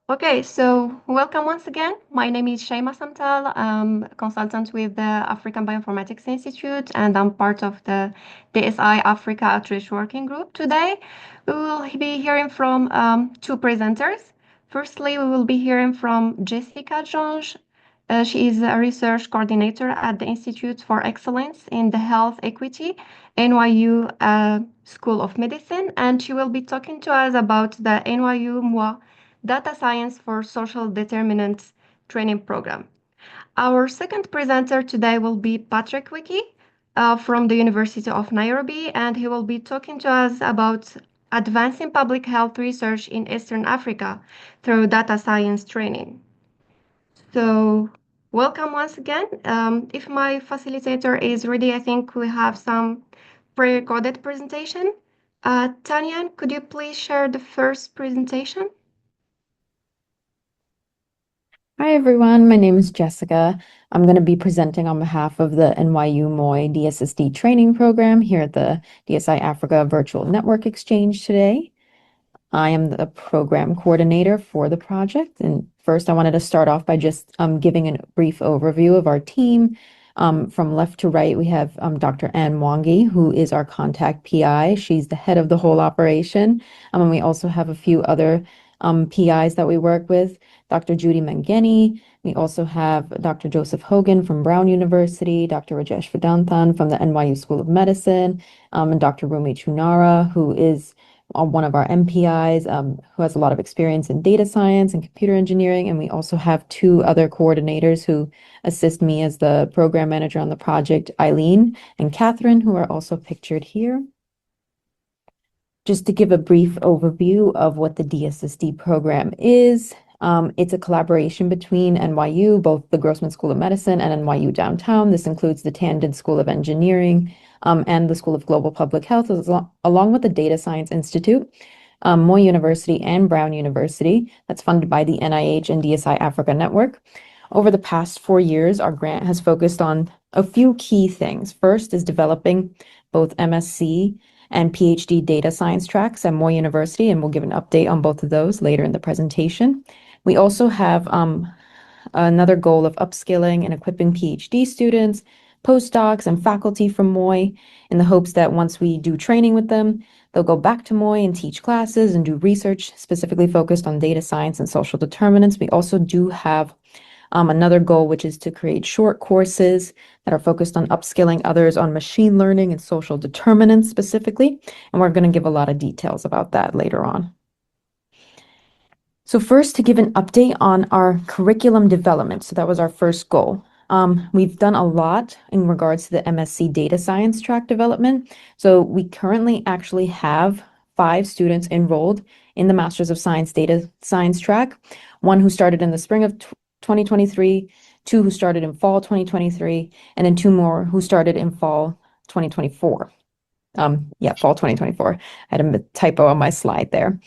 Okay, so welcome once again. My name is Shaima Samtal. I'm a consultant with the African Bioinformatics Institute, and I'm part of the DSI Africa Outreach Working Group. Today, we will be hearing from two presenters. Firstly, we will be hearing from Jessica Jonge. She is a research coordinator at the Institute for Excellence in the Health Equity, NYU School of Medicine, and she will be talking to us about the NYU MOA Data Science for Social Determinants training program. Our second presenter today will be Patrick Wiki from the University of Nairobi, and he will be talking to us about advancing public health research in Eastern Africa through data science training. So, welcome once again. If my facilitator is ready, I think we have some pre-recorded presentation. Tanya, could you please share the first presentation? Hi everyone, my name is Jessica. I'm going to be presenting on behalf of the NYU MOI DSSD training program here at the DSI Africa Virtual Network Exchange today. I am the program coordinator for the project. And first, I wanted to start off by just giving a brief overview of our team. From left to right, we have Dr. Anne Mwangi, who is our contact PI. She's the head of the whole operation. And we also have a few other PIs that we work with. Dr. Judy Mangeni. We also have Dr. Joseph Hogan from Brown University, Dr. Rajesh Vedanthan from the NYU School of Medicine, and Dr. Rumi Chunara, who is one of our MPIs, who has a lot of experience in data science and computer engineering. And we also have two other coordinators who assist me as the program manager on the project, Eileen and Catherine, who are also pictured here. Just to give a brief overview of what the DSSD program is, it's a collaboration between NYU, both the Grossman School of Medicine and NYU Downtown. This includes the Tandon School of Engineering and the School of Global Public Health, along with the Data Science Institute, Moy University and Brown University. That's funded by the NIH and DSI Africa Network. Over the past 4 years, our grant has focused on a few key things. First is developing both MSc and PhD data science tracks at Moy University, and we'll give an update on both of those later in the presentation. We also have another goal of upskilling and equipping PhD students, postdocs, and faculty from Moy in the hopes that once we do training with them, they'll go back to Moy and teach classes and do research specifically focused on data science and social determinants. We also do have another goal, which is to create short courses that are focused on upskilling others on machine learning and social determinants specifically. And we're going to give a lot of details about that later on. So first, to give an update on our curriculum development. So that was our first goal. We've done a lot in regards to the MSc data science track development. So we currently actually have 5 students enrolled in the Masters of Science data science track, one who started in the spring of 2023, 2 who started in fall 2023, and then 2 more who started in fall 2024. Fall 2024. I had a typo on my slide there.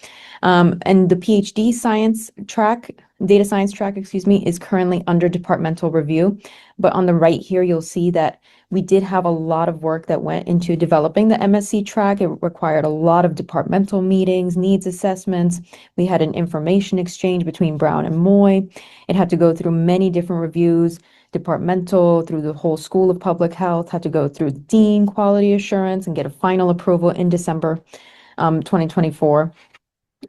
And the PhD science track, data science track, is currently under departmental review. But on the right here, you'll see that we did have a lot of work that went into developing the MSc track. It required a lot of departmental meetings, needs assessments. We had an information exchange between Brown and Moy. It had to go through many different reviews, departmental, through the whole School of Public Health, had to go through the Dean Quality Assurance and get a final approval in December 2024.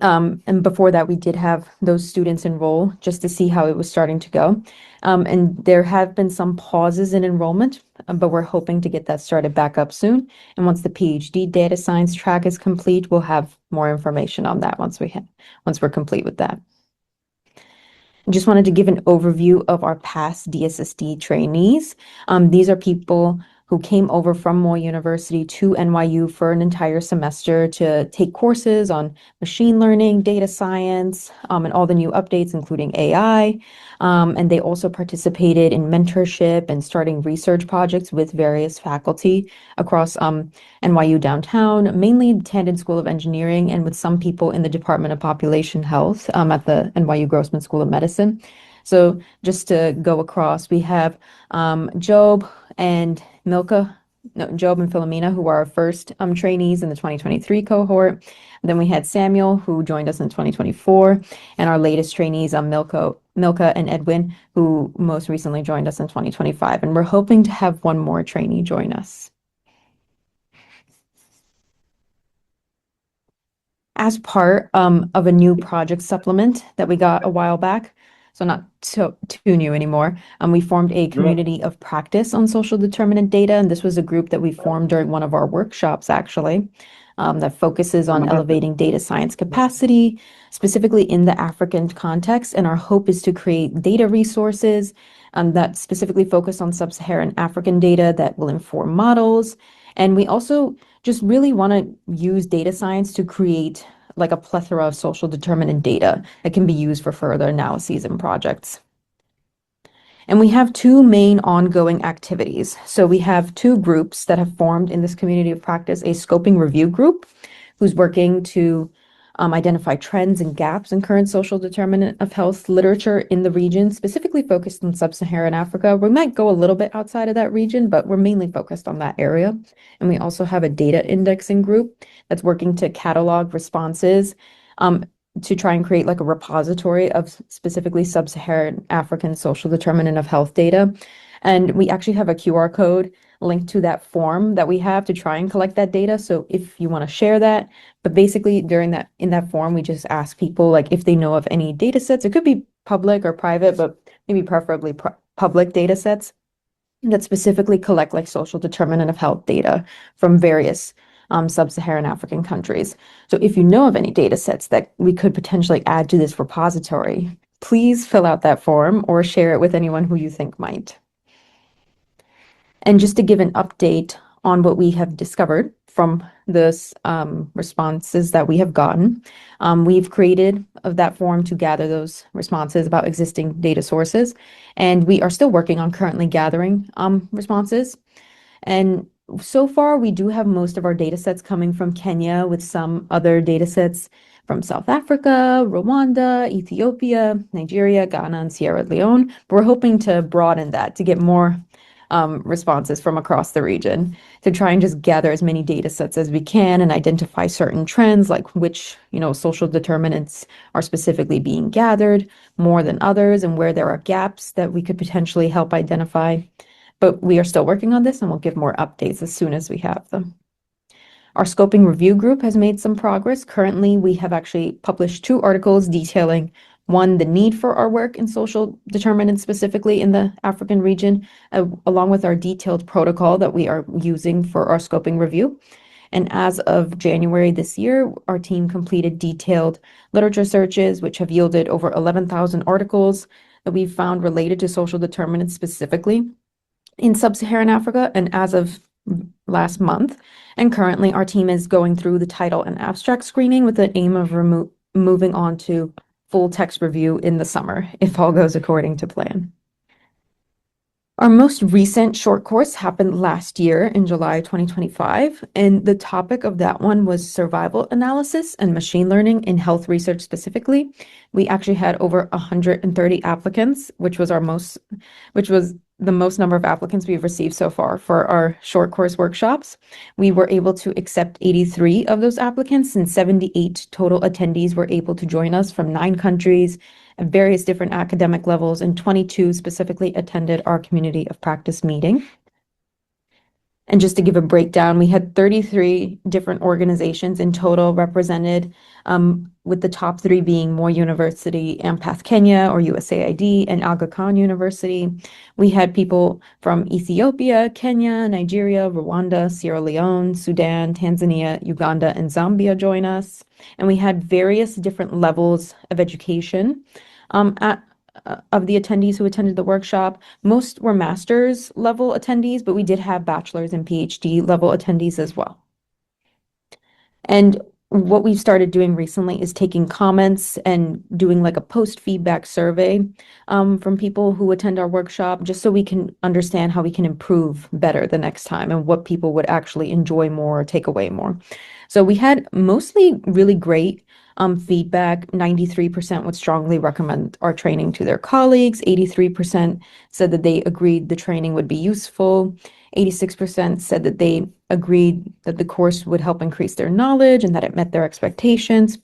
And before that, we did have those students enroll just to see how it was starting to go. And there have been some pauses in enrollment, but we're hoping to get that started back up soon. And once the PhD data science track is complete, we'll have more information on that once we're complete with that. I just wanted to give an overview of our past DSSD trainees. These are people who came over from Moy University to NYU for an entire semester to take courses on machine learning, data science, and all the new updates, including AI. And they also participated in mentorship and starting research projects with various faculty across NYU Downtown, mainly Tandon School of Engineering, and with some people in the Department of Population Health at the NYU Grossman School of Medicine. So just to go across, we have Job and Milka Job and Philomena, who are our first trainees in the 2023 cohort. And then we had Samuel, who joined us in 2024, and our latest trainees, Milka and Edwin, who most recently joined us in 2025. And we're hoping to have one more trainee join us. As part of a new project supplement that we got a while back, so not too new anymore, we formed a community of practice on social determinant data. And this was a group that we formed during one of our workshops, actually, that focuses on elevating data science capacity, specifically in the African context. And our hope is to create data resources that specifically focus on sub-Saharan African data that will inform models. And we also just really want to use data science to create like a plethora of social determinant data that can be used for further analyses and projects. And we have two main ongoing activities. So we have two groups that have formed in this community of practice, a scoping review group who's working to identify trends and gaps in current social determinant of health literature in the region, specifically focused on sub-Saharan Africa. We might go a little bit outside of that region, but we're mainly focused on that area. And we also have a data indexing group that's working to catalog responses to try and create like a repository of specifically sub-Saharan African social determinant of health data. And we actually have a QR code linked to that form that we have to try and collect that data. So if you want to share that, but basically in that form, we just ask people like if they know of any data sets. It could be public or private, but maybe preferably public data sets that specifically collect like social determinant of health data from various sub-Saharan African countries. So if you know of any data sets that we could potentially add to this repository, please fill out that form or share it with anyone who you think might. And just to give an update on what we have discovered from this responses that we have gotten, we've created that form to gather those responses about existing data sources. And we are still working on currently gathering responses. And so far, we do have most of our data sets coming from Kenya with some other data sets from South Africa, Rwanda, Ethiopia, Nigeria, Ghana, and Sierra Leone. But we're hoping to broaden that to get more responses from across the region to try and just gather as many data sets as we can and identify certain trends, like which, social determinants are specifically being gathered more than others and where there are gaps that we could potentially help identify. But we are still working on this and we'll give more updates as soon as we have them. Our scoping review group has made some progress. Currently, we have actually published 2 articles detailing, one, the need for our work in social determinants, specifically in the African region, along with our detailed protocol that we are using for our scoping review. And as of January this year, our team completed detailed literature searches, which have yielded over 11,000 articles that we've found related to social determinants specifically in sub-Saharan Africa, and as of last month. And currently, our team is going through the title and abstract screening with the aim of moving on to full text review in the summer, if all goes according to plan. Our most recent short course happened last year in July 2025, and the topic of that one was survival analysis and machine learning in health research specifically. We actually had over 130 applicants, which was the most number of applicants we've received so far for our short course workshops. We were able to accept 83 of those applicants, and 78 total attendees were able to join us from 9 countries at various different academic levels, and 22 specifically attended our community of practice meeting. And just to give a breakdown, we had 33 different organizations in total represented, with the top 3 being Moi University, Ampath Kenya, or USAID, and Aga Khan University. We had people from Ethiopia, Kenya, Nigeria, Rwanda, Sierra Leone, Sudan, Tanzania, Uganda, and Zambia join us. And we had various different levels of education of the attendees who attended the workshop. Most were master's level attendees, but we did have bachelor's and PhD level attendees as well. And what we've started doing recently is taking comments and doing like a post feedback survey from people who attend our workshop, just so we can understand how we can improve better the next time and what people would actually enjoy more or take away more. So we had mostly really great feedback. 93% would strongly recommend our training to their colleagues. 83% said that they agreed the training would be useful. 86% said that they agreed that the course would help increase their knowledge and that it met their expectations.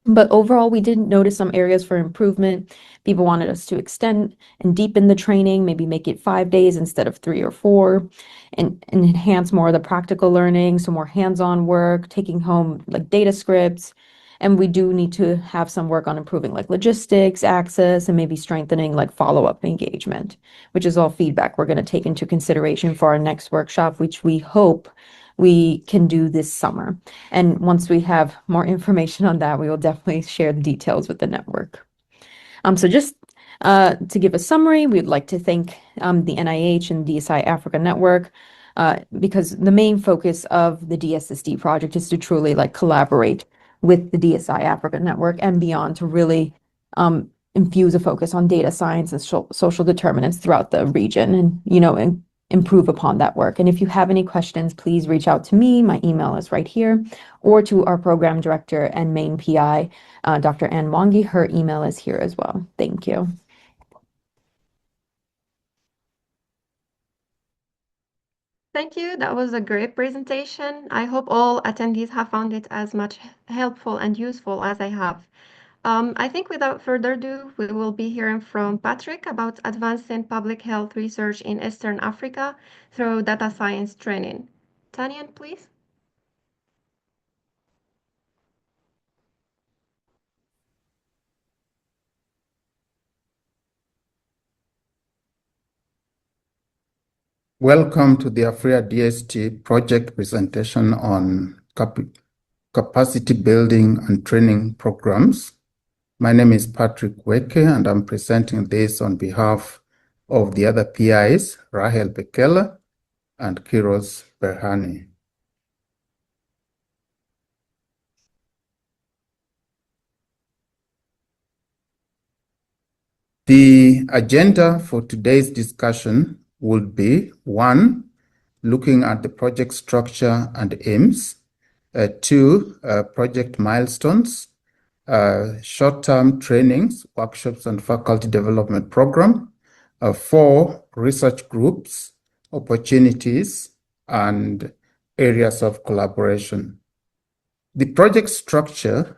But overall, we did notice some areas for improvement. People wanted us to extend and deepen the training, maybe make it 5 days instead of 3 or 4, and enhance more of the practical learning, so more hands-on work, taking home like data scripts. And we do need to have some work on improving like logistics, access, and maybe strengthening like follow-up engagement, which is all feedback we're going to take into consideration for our next workshop, which we hope we can do this summer. And once we have more information on that, we will definitely share the details with the network. So just to give a summary, we'd like to thank the NIH and DSI Africa Network because the main focus of the DSSD project is to truly like collaborate with the DSI Africa Network and beyond to really infuse a focus on data science and social determinants throughout the region and improve upon that work. And if you have any questions, please reach out to me. My email is right here, or to our program director and main PI, Dr. Ann Mwangi. Her email is here as well. Thank you. Thank you. That was a great presentation. I hope all attendees have found it as much helpful and useful as I have. I think without further ado, we will be hearing from Patrick about advancing public health research in Eastern Africa through data science training. Tanyan, please. Welcome to the AFRIA DST project presentation on capacity building and training programs. My name is Patrick Weke, and I'm presenting this on behalf of the other PIs, Rahel Bekele and Kiros Berhane. The agenda for today's discussion would be 1, looking at the project structure and aims, 2, project milestones, short-term trainings, workshops, and faculty development program, 4, research groups, opportunities, and areas of collaboration. The project structure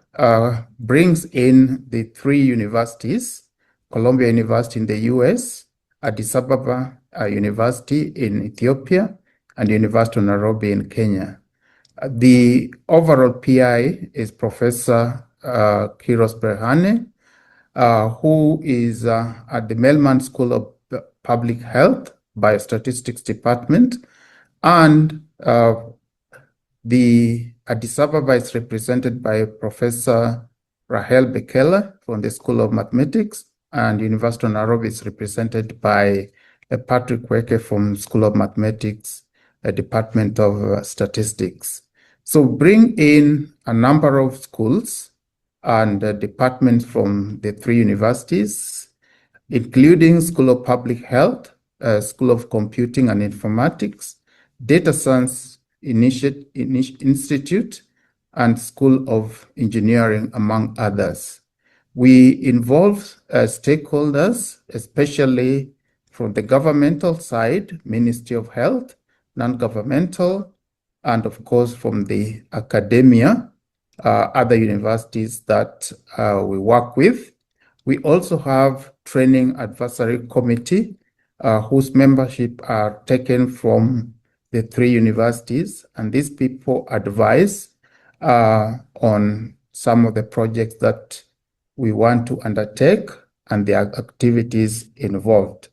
brings in the 3 universities, Columbia University in the US, Addis Ababa University in Ethiopia, and University of Nairobi in Kenya. The overall PI is Professor Kiros Berhane, who is at the Mellman School of Public Health, Biostatistics Department, and the Addis Ababa is represented by Professor Rahel Bekele from the School of Mathematics, and University of Nairobi is represented by Patrick Weke from School of Mathematics, Department of Statistics. So bring in a number of schools and departments from the 3 universities, including School of Public Health, School of Computing and Informatics, Data Science Institute, and School of Engineering, among others. We involve stakeholders, especially from the governmental side, Ministry of Health, non-governmental, and of course from the academia, other universities that we work with. We also have training advisory committee whose membership are taken from the 3 universities, and these people advise on some of the projects that we want to undertake and the activities involved.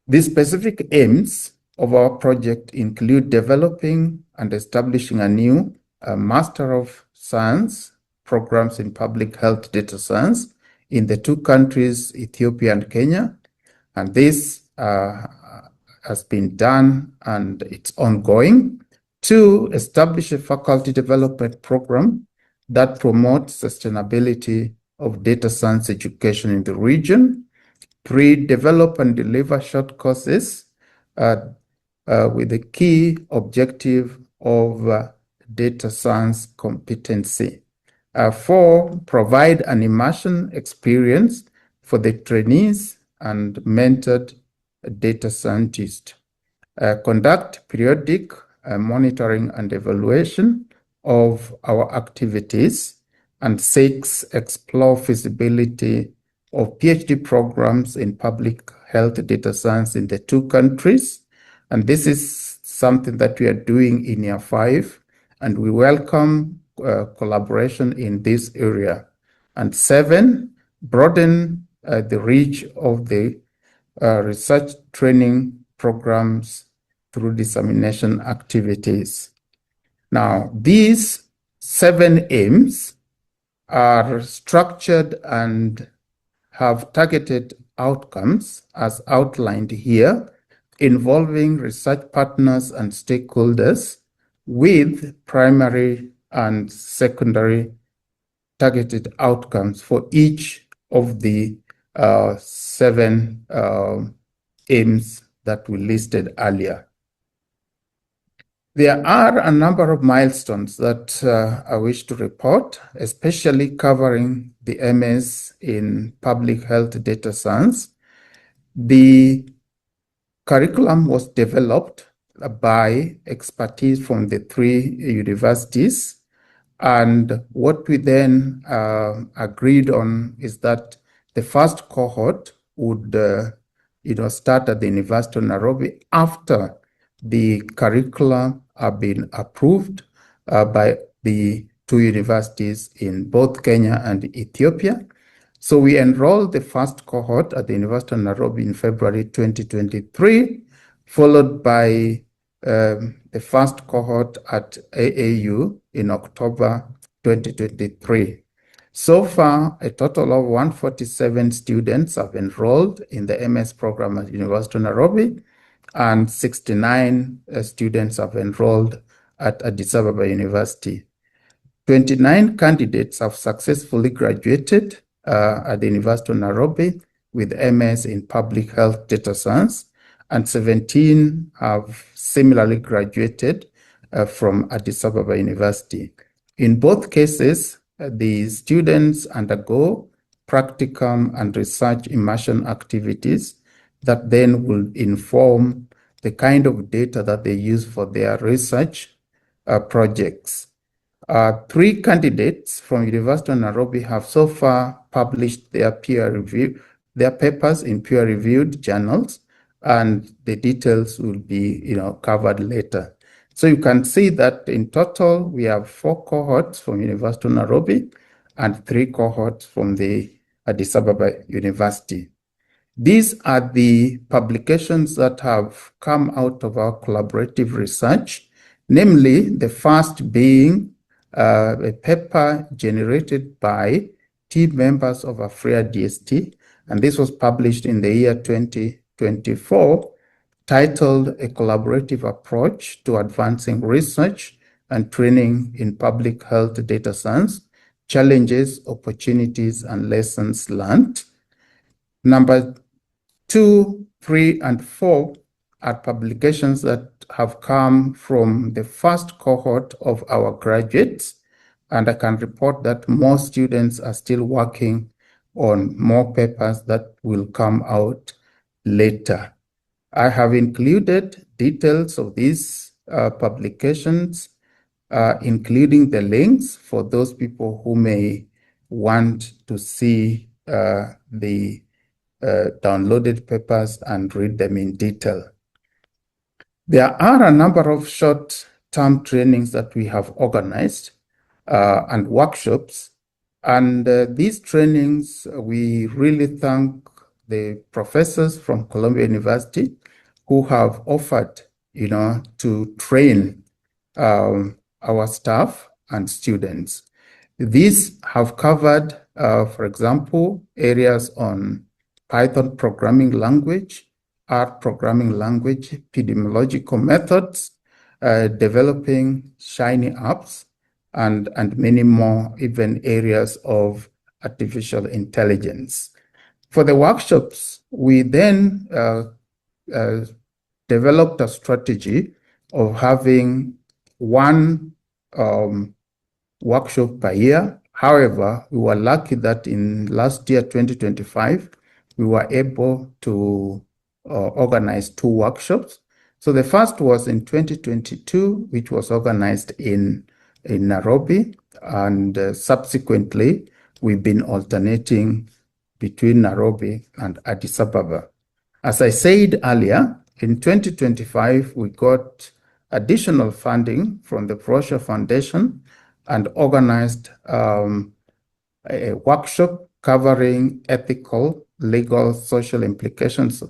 The specific aims of our project include developing and establishing a new Master of Science programs in public health data science in the 2 countries, Ethiopia and Kenya. And this has been done and it's ongoing. 2, establish a faculty development program that promotes sustainability of data science education in the region. 3, develop and deliver short courses with the key objective of data science competency. 4, provide an immersion experience for the trainees and mentored data scientists. conduct periodic monitoring and evaluation of our activities, and 6, explore feasibility of PhD programs in public health data science in the 2 countries. And this is something that we are doing in year 5, and we welcome collaboration in this area. And 7, broaden the reach of the research training programs through dissemination activities. Now, these 7 aims are structured and have targeted outcomes as outlined here, involving research partners and stakeholders with primary and secondary targeted outcomes for each of the 7 aims that we listed earlier. There are a number of milestones that I wish to report, especially covering the MS in Public Health Data Science. The curriculum was developed by expertise from the 3 universities, and what we then agreed on is that the first cohort would start at the University of Nairobi after the curricula have been approved by the 2 universities in both Kenya and Ethiopia. So we enrolled the first cohort at the University of Nairobi in February 2023, followed by the first cohort at AAU in October 2023. So far, a total of 147 students have enrolled in the MS program at University of Nairobi, and 69 students have enrolled at Addis Ababa University. 29 candidates have successfully graduated at the University of Nairobi with MS in Public Health Data Science, and 17 have similarly graduated from Addis Ababa University. In both cases, the students undergo practicum and research immersion activities that then will inform the kind of data that they use for their research projects. 3 candidates from University of Nairobi have so far published their papers in peer-reviewed journals, and the details will be covered later. So you can see that in total we have 4 cohorts from University of Nairobi and 3 cohorts from the Addis Ababa University. These are the publications that have come out of our collaborative research, namely the first being a paper generated by team members of AFRIA DST, and this was published in the year 2024, titled A Collaborative Approach to Advancing Research and Training in Public Health Data Science, Challenges, Opportunities, and Lessons Learned. Number 2, 3, and 4 are publications that have come from the first cohort of our graduates, and I can report that more students are still working on more papers that will come out later. I have included details of these publications, including the links for those people who may want to see the downloaded papers and read them in detail. There are a number of short-term trainings that we have organized and workshops, and these trainings, we really thank the professors from Columbia University who have offered, to train our staff and students. These have covered, for example, areas on Python programming language, R programming language, epidemiological methods, developing Shiny apps, and many more, even areas of artificial intelligence. For the workshops, we then developed a strategy of having 1 workshop per year. However, we were lucky that in last year, 2025, we were able to organize 2 workshops. So the first was in 2022, which was organized in Nairobi, and subsequently we've been alternating between Nairobi and Addis Ababa. As I said earlier, in 2025, we got additional funding from the Prosher Foundation and organized a workshop covering ethical, legal, social implications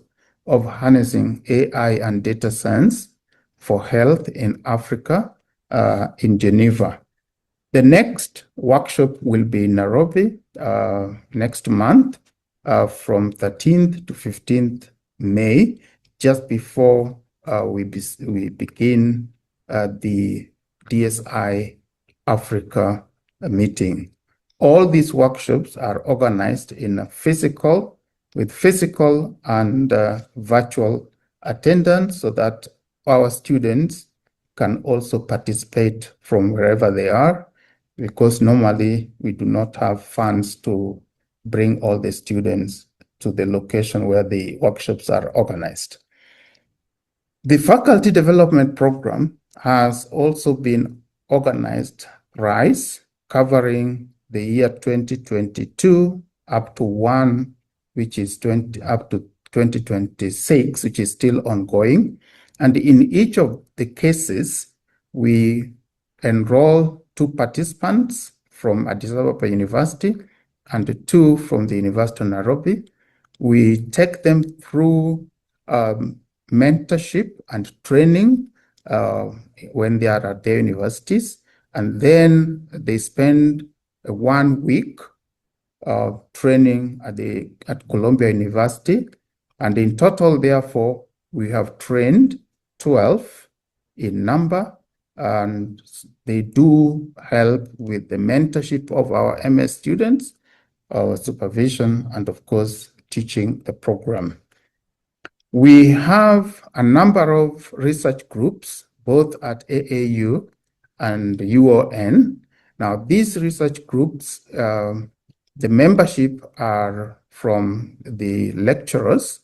of harnessing AI and data science for health in Africa in Geneva. The next workshop will be in Nairobi next month from 13th to 15th May, just before we begin the DSI Africa meeting. All these workshops are organized in with physical and virtual attendance so that our students can also participate from wherever they are, because normally we do not have funds to bring all the students to the location where the workshops are organized. The faculty development program has also been organized, RISE, covering the year 2022 up to which is up to 2026, which is still ongoing. And in each of the cases, we enroll 2 participants from Addis Ababa University and 2 from the University of Nairobi. We take them through mentorship and training when they are at their universities, and then they spend 1 week training at Columbia University, and in total, therefore, we have trained 12 in number, and they do help with the mentorship of our MS students, our supervision, and of course, teaching the program. We have a number of research groups, both at AAU and UON. Now, these research groups, the membership are from the lecturers.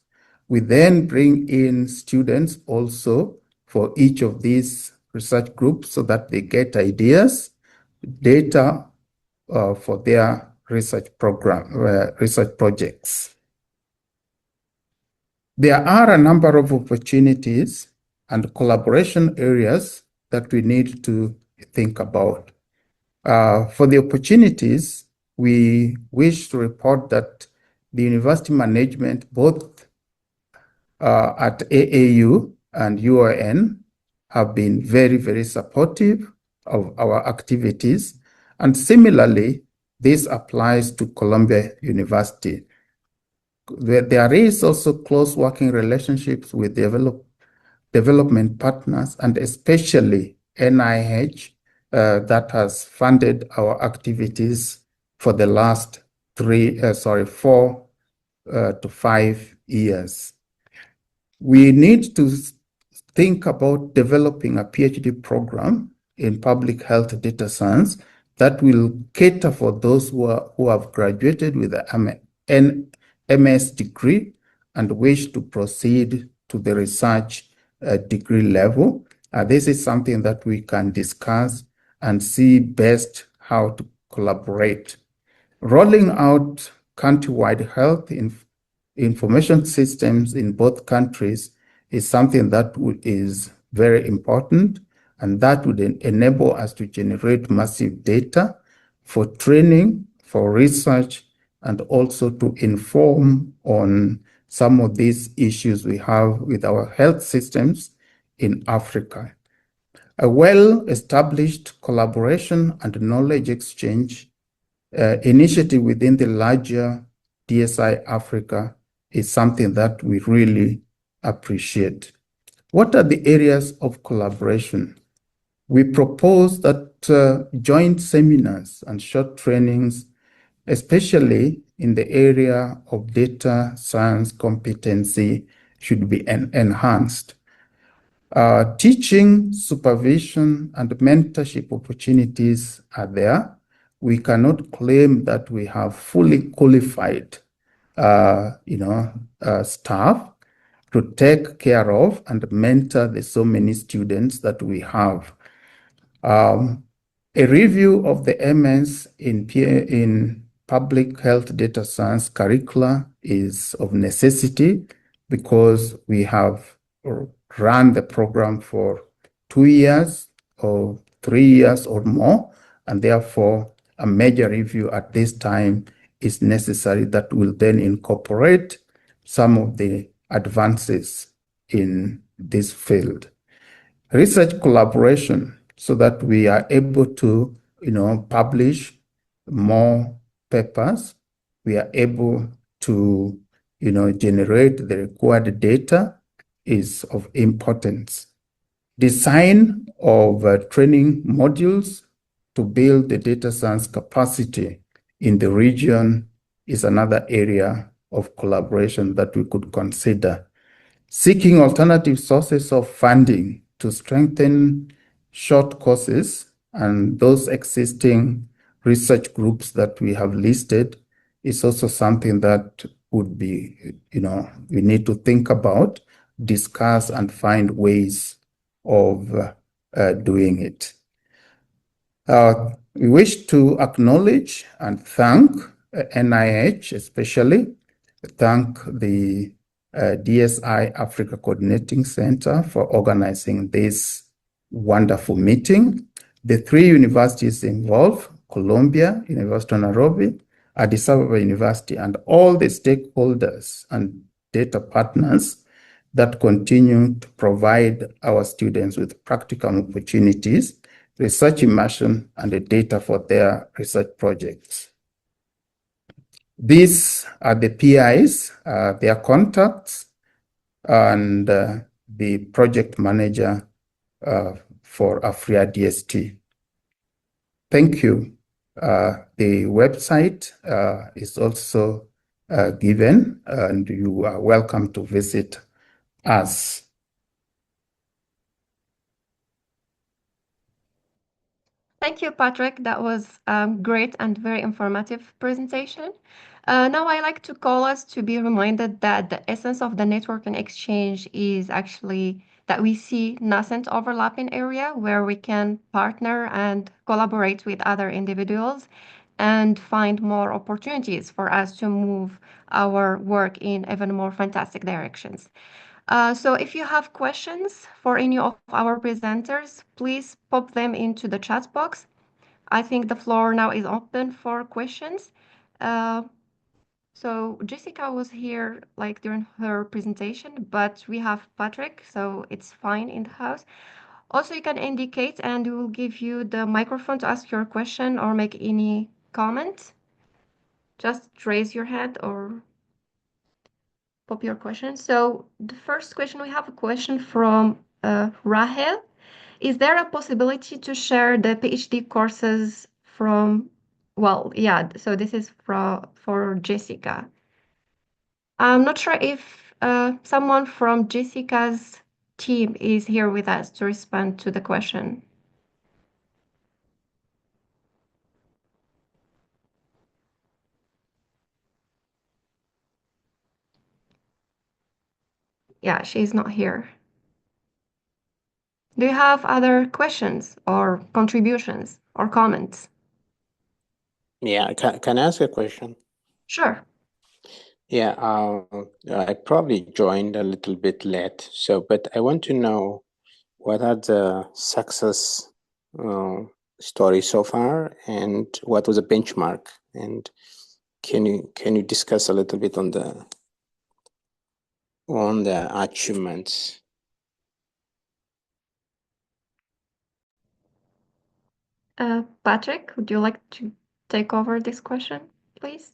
We then bring in students also for each of these research groups so that they get ideas, data for their research projects. There are a number of opportunities and collaboration areas that we need to think about. For the opportunities, we wish to report that the university management, both at AAU and UON, have been very, very supportive of our activities. And similarly, this applies to Columbia University. There is also close working relationships with development partners, and especially NIH, that has funded our activities for the last 4 to 5 years. We need to think about developing a PhD program in public health data science that will cater for those who have graduated with an MS degree and wish to proceed to the research degree level. This is something that we can discuss and see best how to collaborate. Rolling out countrywide health information systems in both countries is something that is very important, and that would enable us to generate massive data for training, for research, and also to inform on some of these issues we have with our health systems in Africa. A well-established collaboration and knowledge exchange initiative within the larger DSI Africa is something that we really appreciate. What are the areas of collaboration? We propose that joint seminars and short trainings, especially in the area of data science competency, should be enhanced. Teaching, supervision, and mentorship opportunities are there. We cannot claim that we have fully qualified staff. to take care of and mentor the so many students that we have. A review of the MS in public health data science curricula is of necessity because we have run the program for 2 years or 3 years or more, and therefore a major review at this time is necessary that will then incorporate some of the advances in this field. Research collaboration so that we are able to, publish more papers. We are able to, generate the required data is of importance. Design of training modules to build the data science capacity in the region is another area of collaboration that we could consider. Seeking alternative sources of funding to strengthen short courses and those existing research groups that we have listed is also something that would be, we need to think about, discuss, and find ways of doing it. We wish to acknowledge and thank NIH, especially thank the DSI Africa Coordinating Center for organizing this wonderful meeting. The 3 universities involved, Columbia, University of Nairobi, Addis Ababa University, and all the stakeholders and data partners that continue to provide our students with practical opportunities, research immersion, and the data for their research projects. These are the PIs, their contacts, and the project manager for Afria DST. Thank you. The website is also given, and you are welcome to visit us. Thank you, Patrick. That was great and very informative presentation. Now I like to call us to be reminded that the essence of the networking exchange is actually that we see nascent overlapping area where we can partner and collaborate with other individuals and find more opportunities for us to move our work in even more fantastic directions. So if you have questions for any of our presenters, please pop them into the chat box. I think the floor now is open for questions. So Jessica was here like during her presentation, but we have Patrick, so it's fine in the house. Also, you can indicate and we will give you the microphone to ask your question or make any comment. Just raise your hand or pop your question. So the first question, we have a question from Rahel. Is there a possibility to share the PhD courses from, well, yeah, so this is for Jessica. I'm not sure if someone from Jessica's team is here with us to respond to the question. Yeah, she's not here. Do you have other questions or contributions or comments? Yeah, can I ask a question? Sure. Yeah, I probably joined a little bit late, but I want to know what are the success stories so far, and what was the benchmark, and can you discuss a little bit on the achievements? Patrick, would you like to take over this question, please?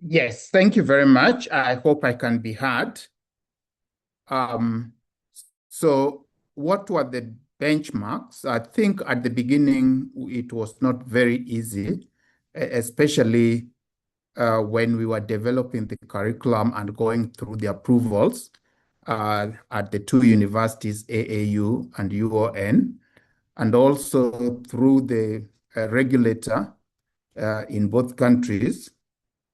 Yes, thank you very much. I hope I can be heard. So what were the benchmarks? I think at the beginning, it was not very easy, especially when we were developing the curriculum and going through the approvals at the 2 universities, AAU and UON, and also through the regulator in both countries.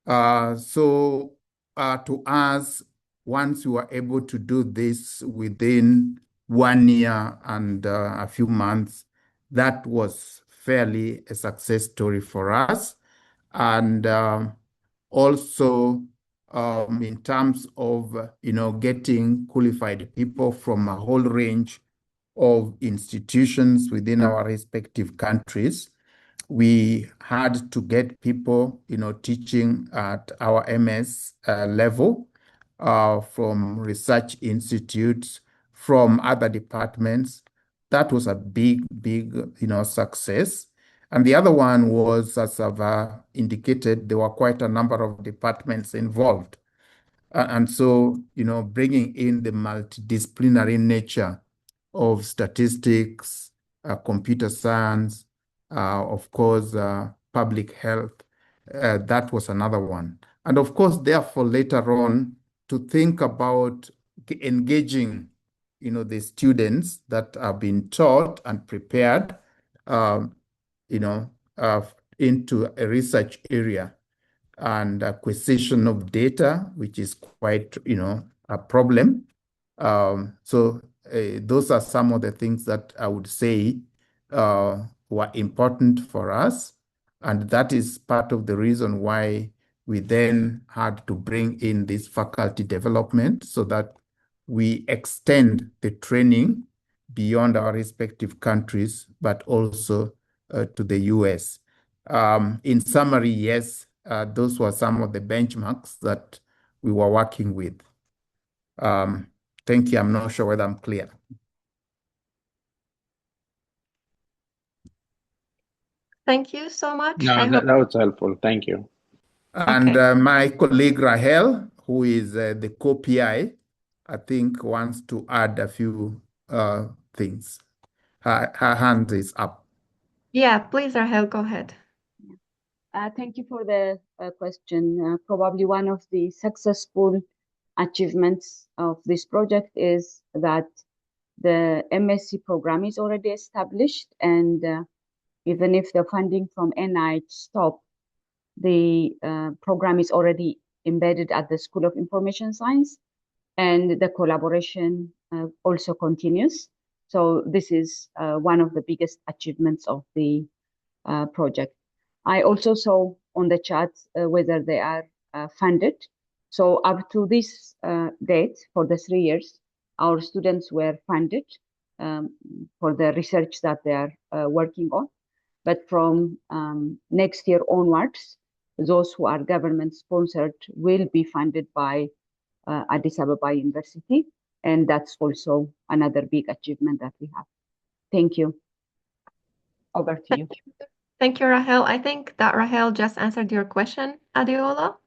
So to us, once we were able to do this within 1 year and a few months, that was fairly a success story for us. And also, in terms of getting qualified people from a whole range of institutions within our respective countries, we had to get people, teaching at our MS level, from research institutes, from other departments. That was a big, success. And the other one was, as I've indicated, there were quite a number of departments involved. And so, bringing in the multidisciplinary nature of statistics, computer science, of course, public health, that was another one. And of course, therefore, later on, to think about engaging, the students that are being taught and prepared, into a research area and acquisition of data, which is quite, a problem. So those are some of the things that I would say were important for us. And that is part of the reason why we then had to bring in this faculty development so that we extend the training beyond our respective countries, but also to the US. In summary, yes, those were some of the benchmarks that we were working with. Thank you. I'm not sure whether I'm clear. Thank you so much. No, that was helpful. Thank you. And Okay. my colleague Rahel, who is the co-PI, I think wants to add a few things. Her hand is up. Yeah, please, Rahel, go ahead. Thank you for the question. Probably one of the successful achievements of this project is that the MSc program is already established, and even if the funding from NIH stopped, the program is already embedded at the School of Information Science, and the collaboration also continues. So this is one of the biggest achievements of the project. I also saw on the chat whether they are funded. So up to this date, for the 3 years, our students were funded for the research that they are working on. But from next year onwards, those who are government sponsored will be funded by Addis Ababa University. And that's also another big achievement that we have. Thank you. Over to you. Thank you, Rahel. I think that Rahel just answered your question, Adeola.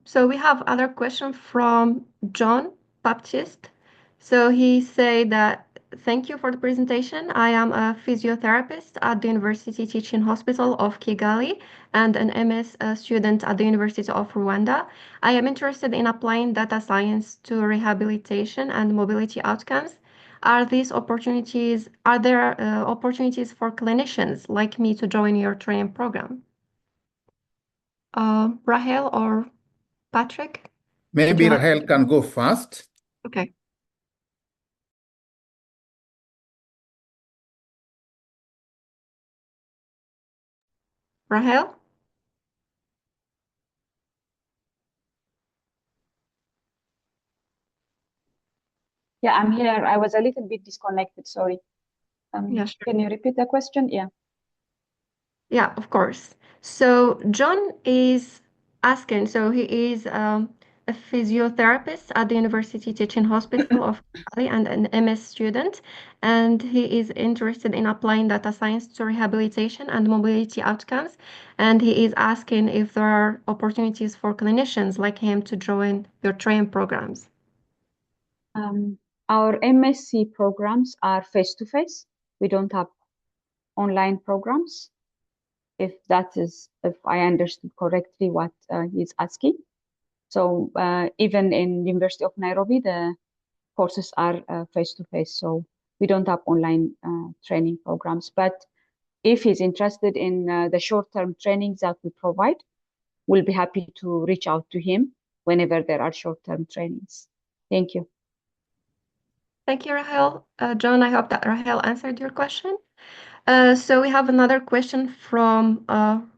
So we have other question from John Baptiste. So he said that, thank you for the presentation. I am a physiotherapist at the University Teaching Hospital of Kigali and an MS student at the University of Rwanda. I am interested in applying data science to rehabilitation and mobility outcomes. Are there opportunities for clinicians like me to join your training program? Rahel or Patrick? Maybe Rahel can go first. Okay. Rahel? Yeah, I'm here. I was a little bit disconnected, sorry. Yeah, sure. Can you repeat the question? Yeah. Yeah, of course. So John is asking, so he is a physiotherapist at the University Teaching Hospital of Kigali and an MS student, and he is interested in applying data science to rehabilitation and mobility outcomes. And he is asking if there are opportunities for clinicians like him to join your training programs. Our MSc programs are face-to-face. We don't have online programs. If I understood correctly what he's asking. So even in University of Nairobi, the courses are face-to-face. So we don't have online training programs. But if he's interested in the short-term trainings that we provide, we'll be happy to reach out to him whenever there are short-term trainings. Thank you. Thank you, Rahel. John, I hope that Rahel answered your question. So we have another question from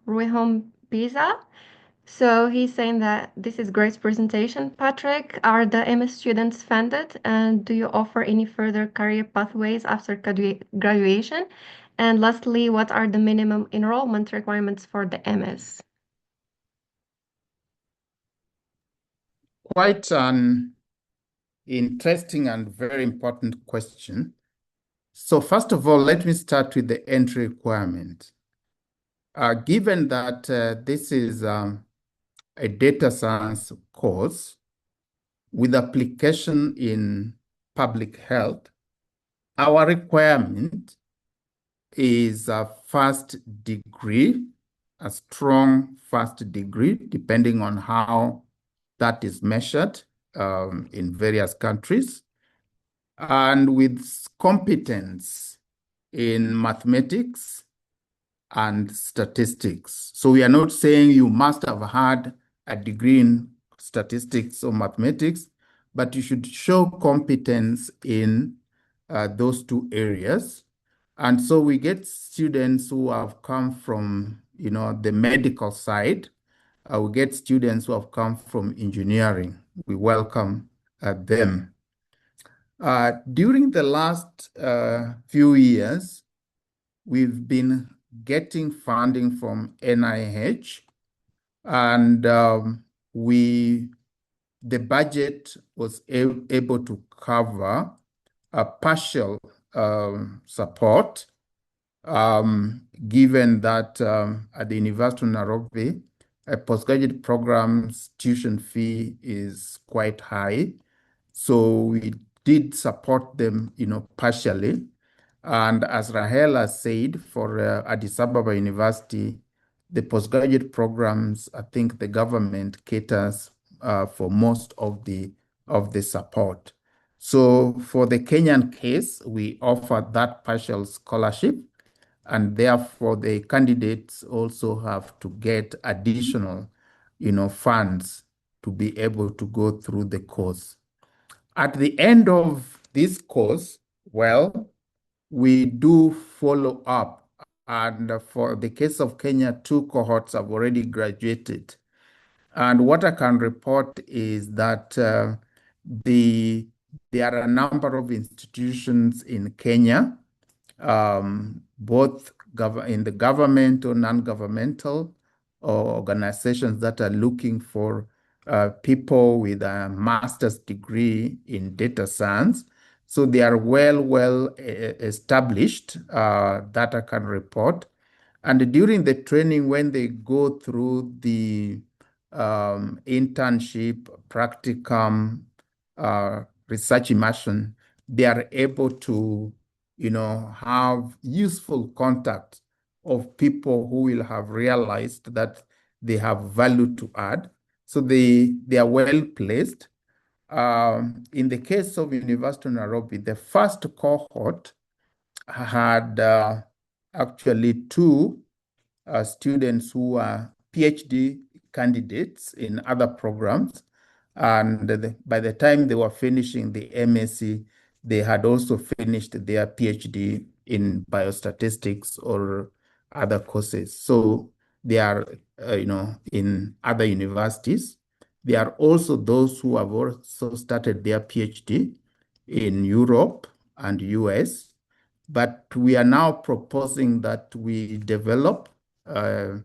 Ruihom Biza. So he's saying that this is great presentation, Patrick. Are the MS students funded, and do you offer any further career pathways after graduation? And lastly, what are the minimum enrollment requirements for the MS? Quite an interesting and very important question. So first of all, let me start with the entry requirement. Given that this is a data science course with application in public health, our requirement is a first degree, a strong first degree, depending on how that is measured in various countries, and with competence in mathematics and statistics. So we are not saying you must have had a degree in statistics or mathematics, but you should show competence in those two areas. And so we get students who have come from, the medical side. We get students who have come from engineering. We welcome them. During the last few years, we've been getting funding from NIH, and the budget was able to cover a partial support, given that at the University of Nairobi, a postgraduate program's tuition fee is quite high. So we did support them, partially. And as Rahel has said, for Addis Ababa University, the postgraduate programs, I think the government caters for most of the support. So for the Kenyan case, we offer that partial scholarship, and therefore the candidates also have to get additional, funds to be able to go through the course. At the end of this course, well, we do follow up. And for the case of Kenya, 2 cohorts have already graduated. And what I can report is that there are a number of institutions in Kenya, both in the government or non-governmental organizations that are looking for people with a master's degree in data science. So they are well established, that I can report. And during the training, when they go through the internship, practicum, research immersion, they are able to, have useful contact of people who will have realized that they have value to add. So they are well placed. In the case of University of Nairobi, the first cohort had actually 2 students who are PhD candidates in other programs. And by the time they were finishing the MSc, they had also finished their PhD in biostatistics or other courses. So they are, in other universities. There are also those who have also started their PhD in Europe and US. But we are now proposing that we develop, a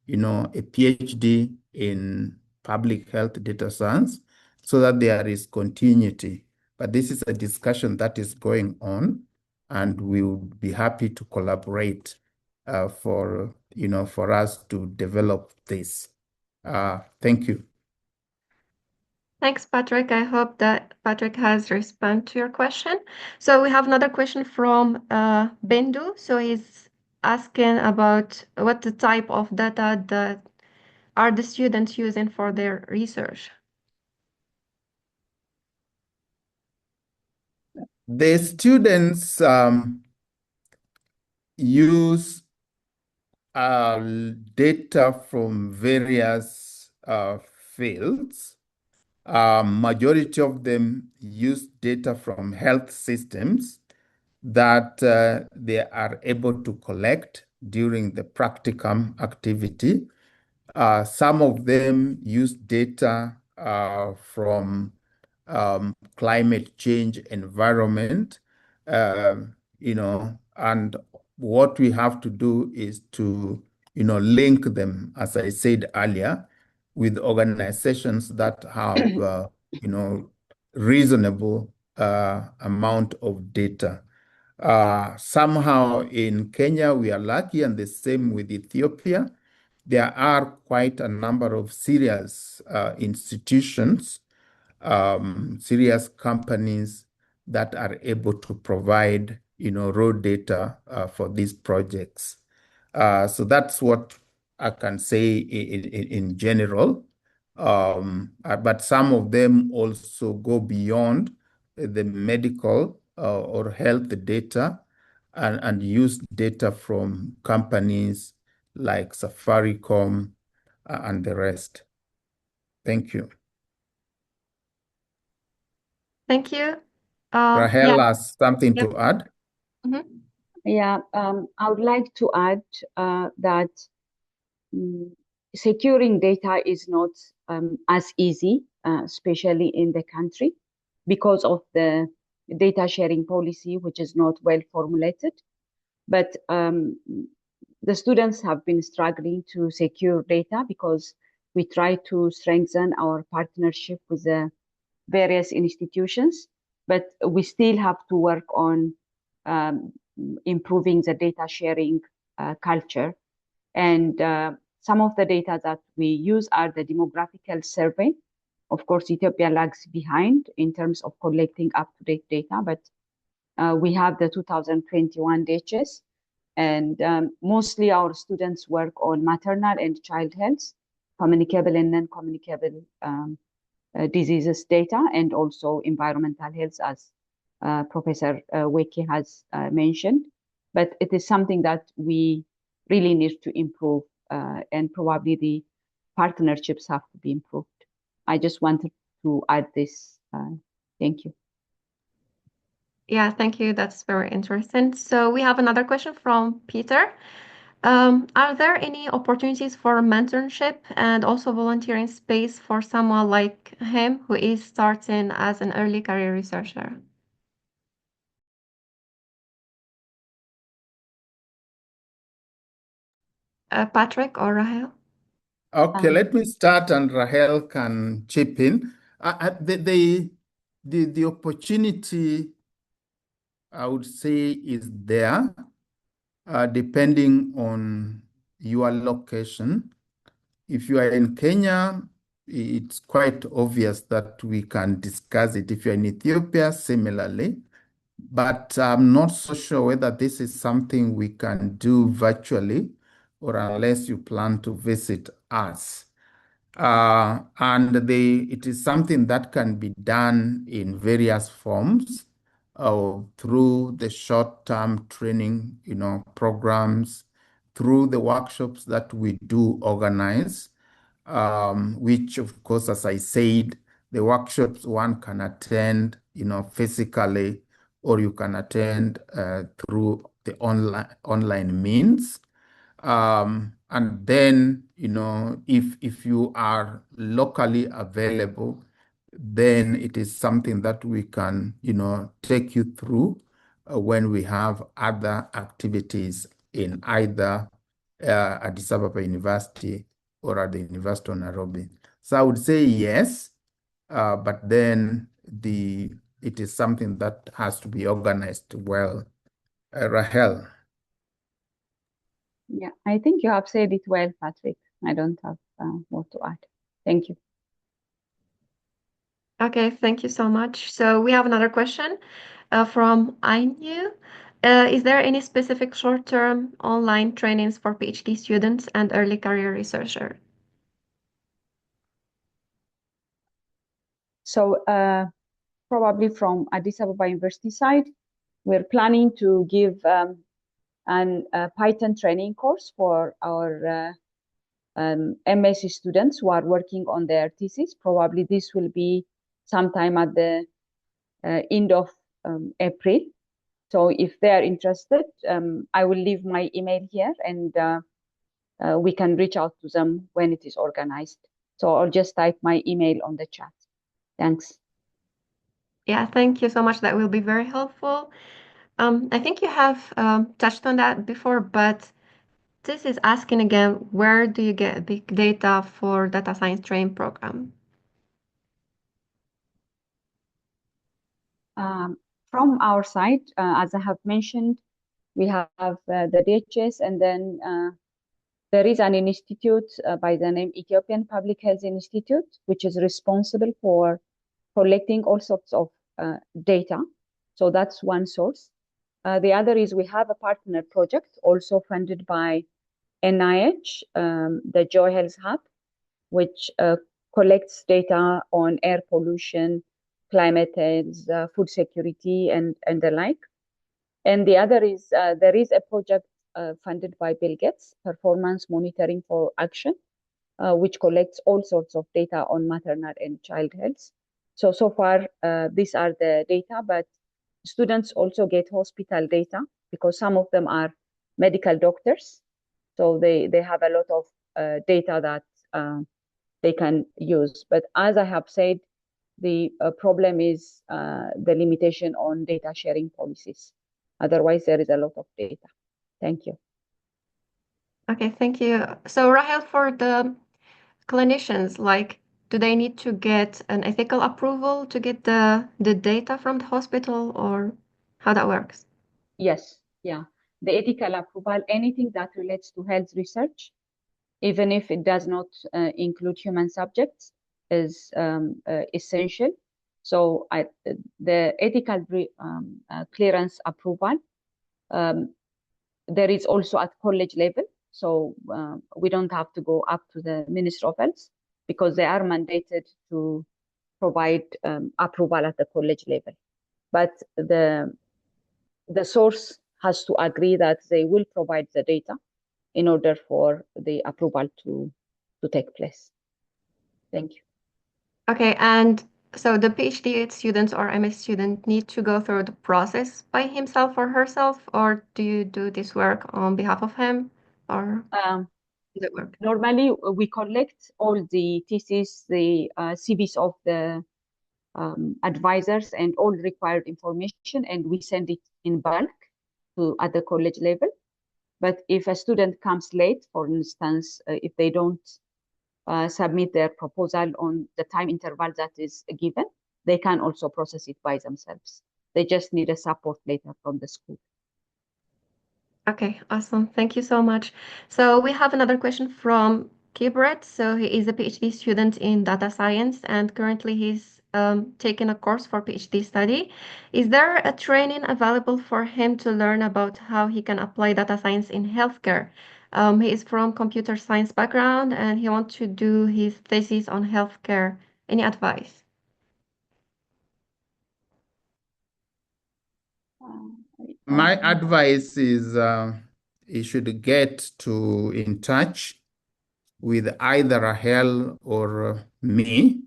PhD in public health data science so that there is continuity. But this is a discussion that is going on, and we would be happy to collaborate for us to develop this. Thank you. Thanks, Patrick. I hope that Patrick has responded to your question. So we have another question from Bendu. So he's asking about what the type of data that are the students using for their research. The students use data from various fields. Majority of them use data from health systems that they are able to collect during the practicum activity. Some of them use data from climate change environment, and what we have to do is to, link them, as I said earlier, with organizations that have, reasonable amount of data. Somehow in Kenya, we are lucky, and the same with Ethiopia. There are quite a number of serious institutions, serious companies that are able to provide, raw data for these projects. So that's what I can say in general. But some of them also go beyond the medical or health data and use data from companies like Safaricom and the rest. Thank you. Thank you. Rahel Yeah. has something to add. Mhm. Yeah, I would like to add that securing data is not as easy, especially in the country, because of the data sharing policy, which is not well formulated. But the students have been struggling to secure data because we try to strengthen our partnership with the various institutions, but we still have to work on improving the data sharing culture. And some of the data that we use are the demographical survey. Of course, Ethiopia lags behind in terms of collecting up-to-date data, but we have the 2021 DHS, and mostly our students work on maternal and child health, communicable and non-communicable diseases data, and also environmental health, as Professor Weke has mentioned. But it is something that we really need to improve, and probably the partnerships have to be improved. I just wanted to add this. Thank you. Yeah, thank you. That's very interesting. So we have another question from Peter. Are there any opportunities for mentorship and also volunteering space for someone like him who is starting as an early career researcher? Patrick or Rahel? Okay, let me start, and Rahel can chip in. The opportunity, I would say, is there, depending on your location. If you are in Kenya, it's quite obvious that we can discuss it. If you're in Ethiopia, similarly. But I'm not so sure whether this is something we can do virtually or unless you plan to visit us. And it is something that can be done in various forms through the short-term training, programs, through the workshops that we do organize, which, of course, as I said, the workshops one can attend, physically, or you can attend through the online means. And then, if you are locally available, then it is something that we can, take you through when we have other activities in either Addis Ababa University or at the University of Nairobi. So I would say yes, but then it is something that has to be organized well. Rahel. Yeah, I think you have said it well, Patrick. I don't have more to add. Thank you. Okay, thank you so much. So we have another question from Ainu. Is there any specific short-term online trainings for PhD students and early career researchers? So probably from Addis Ababa University side, we're planning to give a Python training course for our MSc students who are working on their thesis. Probably this will be sometime at the end of April. So if they are interested, I will leave my email here, and we can reach out to them when it is organized. So I'll just type my email on the chat. Thanks. Yeah, thank you so much. That will be very helpful. I think you have touched on that before, but this is asking again, where do you get big data for data science training program? From our side, as I have mentioned, we have the DHS, and then there is an institute by the name Ethiopian Public Health Institute, which is responsible for collecting all sorts of data. So that's one source. The other is we have a partner project also funded by NIH, the Joy Health Hub, which collects data on air pollution, climate health, food security, and the like. And the other is there is a project funded by Bill Gates, Performance Monitoring for Action, which collects all sorts of data on maternal and child health. So far, these are the data, but students also get hospital data because some of them are medical doctors. So they have a lot of data that they can use. But as I have said, the problem is the limitation on data sharing policies. Otherwise, there is a lot of data. Thank you. Okay, thank you. So Rahel, for the clinicians, like, do they need to get an ethical approval to get the data from the hospital, or how that works? Yes, yeah. The ethical approval, anything that relates to health research, even if it does not include human subjects, is essential. So the ethical clearance approval, there is also at college level. So we don't have to go up to the Ministry of Health because they are mandated to provide approval at the college level. But the source has to agree that they will provide the data in order for the approval to take place. Thank you. Okay, and so the PhD students or MS student need to go through the process by himself or herself, or do you do this work on behalf of him, or does it work? Normally, we collect all the theses, the CVs of the advisors and all required information, and we send it in bulk to at the college level. But if a student comes late, for instance, if they don't submit their proposal on the time interval that is given, they can also process it by themselves. They just need a support letter from the school. Okay, awesome. Thank you so much. So we have another question from Kibret. So he is a PhD student in data science, and currently he's taking a course for PhD study. Is there a training available for him to learn about how he can apply data science in healthcare? He is from computer science background, and he wants to do his thesis on healthcare. Any advice? My advice is you should get in touch with either Rahel or me.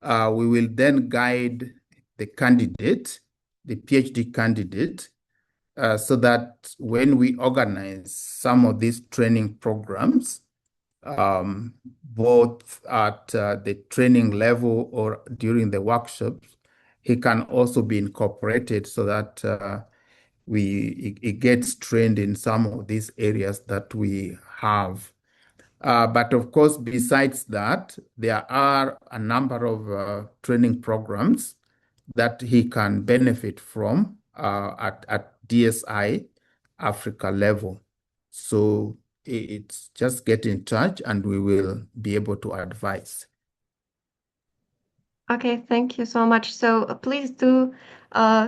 We will then guide the candidate, the PhD candidate, so that when we organize some of these training programs, both at the training level or during the workshops, he can also be incorporated so that it gets trained in some of these areas that we have. But of course, besides that, there are a number of training programs that he can benefit from at DSI Africa level. So it's just get in touch and we will be able to advise. Okay, thank you so much. So please do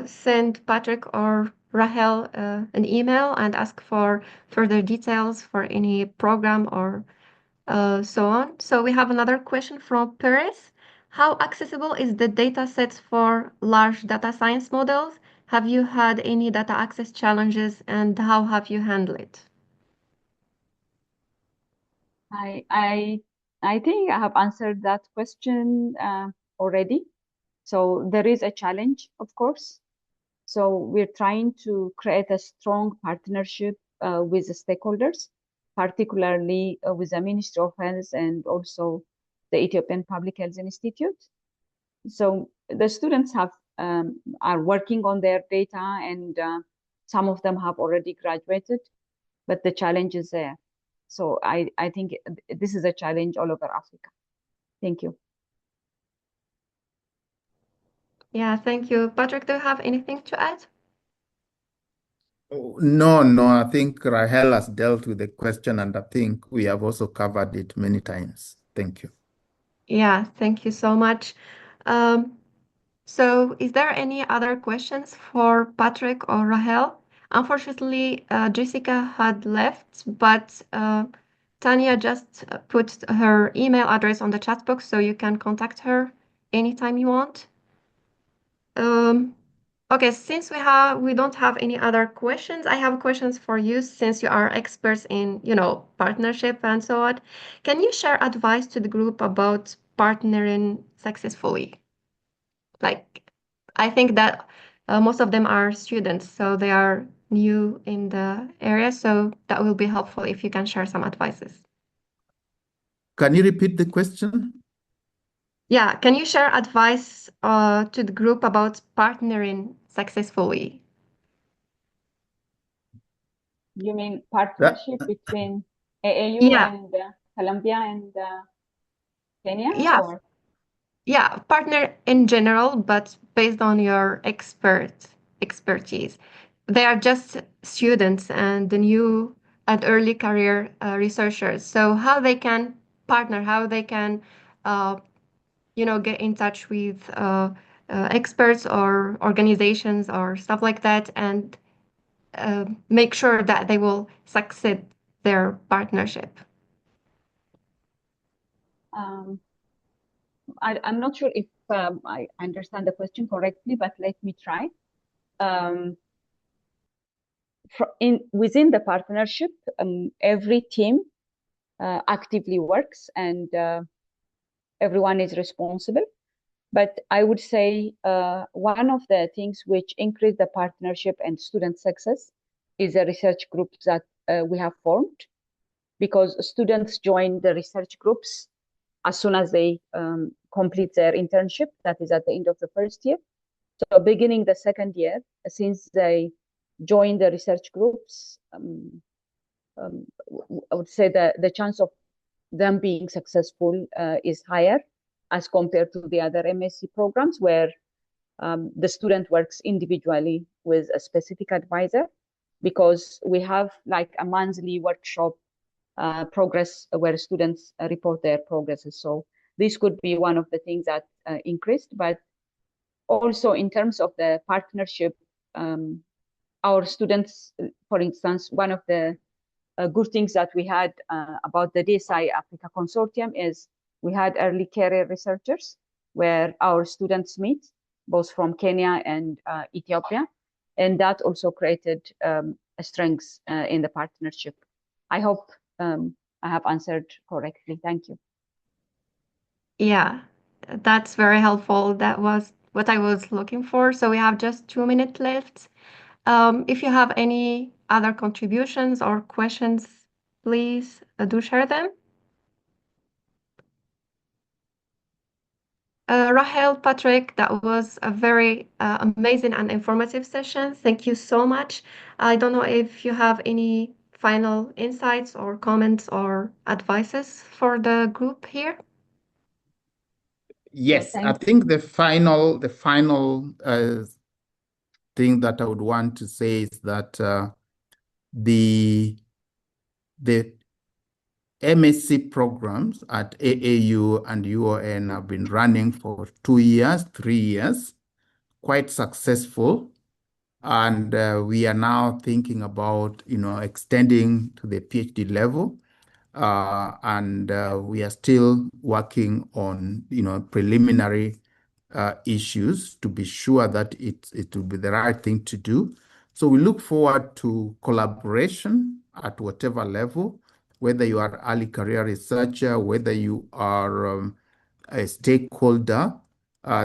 send Patrick or Rahel an email and ask for further details for any program or so on. So we have another question from Paris. How accessible is the data set for large data science models? Have you had any data access challenges, and how have you handled it? I think I have answered that question already. So there is a challenge, of course. So we're trying to create a strong partnership with the stakeholders, particularly with the Ministry of Health and also the Ethiopian Public Health Institute. So the students are working on their data, and some of them have already graduated, but the challenge is there. So I think this is a challenge all over Africa. Thank you. Yeah, thank you. Patrick, do you have anything to add? No, I think Rahel has dealt with the question, and I think we have also covered it many times. Thank you. Yeah, thank you so much. So is there any other questions for Patrick or Rahel? Unfortunately, Jessica had left, but Tanya just put her email address on the chat box, so you can contact her anytime you want. Okay, since we don't have any other questions, I have questions for you since you are experts in, partnership and so on. Can you share advice to the group about partnering successfully? Like, I think that most of them are students, so they are new in the area, so that will be helpful if you can share some advices. Can you repeat the question? Yeah, can you share advice to the group about partnering successfully? You mean partnership between AAU Yeah. and Colombia and Kenya? Yeah. Or? Yeah, partner in general, but based on your expertise. They are just students and the new and early career researchers. So how they can partner, how they can, get in touch with experts or organizations or stuff like that, and make sure that they will succeed their partnership. I'm not sure if I understand the question correctly, but let me try. Within the partnership, every team actively works and everyone is responsible. But I would say one of the things which increase the partnership and student success is a research group that we have formed, because students join the research groups as soon as they complete their internship, that is at the end of the first year. So beginning the second year, since they join the research groups, I would say that the chance of them being successful is higher as compared to the other MSc programs where the student works individually with a specific advisor, because we have like a monthly workshop progress where students report their progresses. So this could be one of the things that increased, but also in terms of the partnership, our students, for instance, one of the good things that we had about the DSI Africa Consortium is we had early career researchers where our students meet, both from Kenya and Ethiopia. And that also created a strength in the partnership. I hope I have answered correctly. Thank you. Yeah, that's very helpful. That was what I was looking for. So we have just 2 minutes left. If you have any other contributions or questions, please do share them. Rahel, Patrick, that was a very amazing and informative session. Thank you so much. I don't know if you have any final insights or comments or advices for the group here. Yes, I think the final thing that I would want to say is that the MSc programs at AAU and UON have been running for 2 years, 3 years, quite successful. And we are now thinking about, extending to the PhD level. And we are still working on, preliminary issues to be sure that it will be the right thing to do. So we look forward to collaboration at whatever level, whether you are early career researcher, whether you are a stakeholder.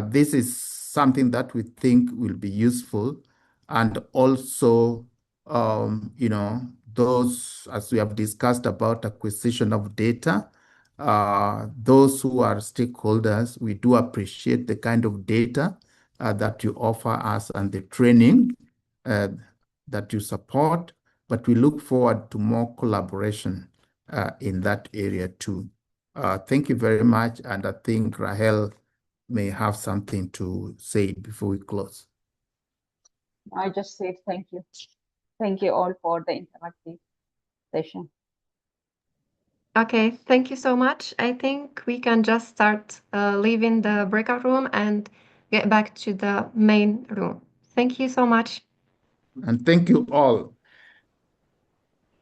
This is something that we think will be useful. And also, those, as we have discussed about acquisition of data, those who are stakeholders, we do appreciate the kind of data that you offer us and the training that you support, but we look forward to more collaboration in that area too. Thank you very much, and I think Rahel may have something to say before we close. I just say thank you. Thank you all for the interactive session. Okay, thank you so much. I think we can just start leaving the breakout room and get back to the main room. Thank you so much. And thank you all.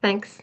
Thanks.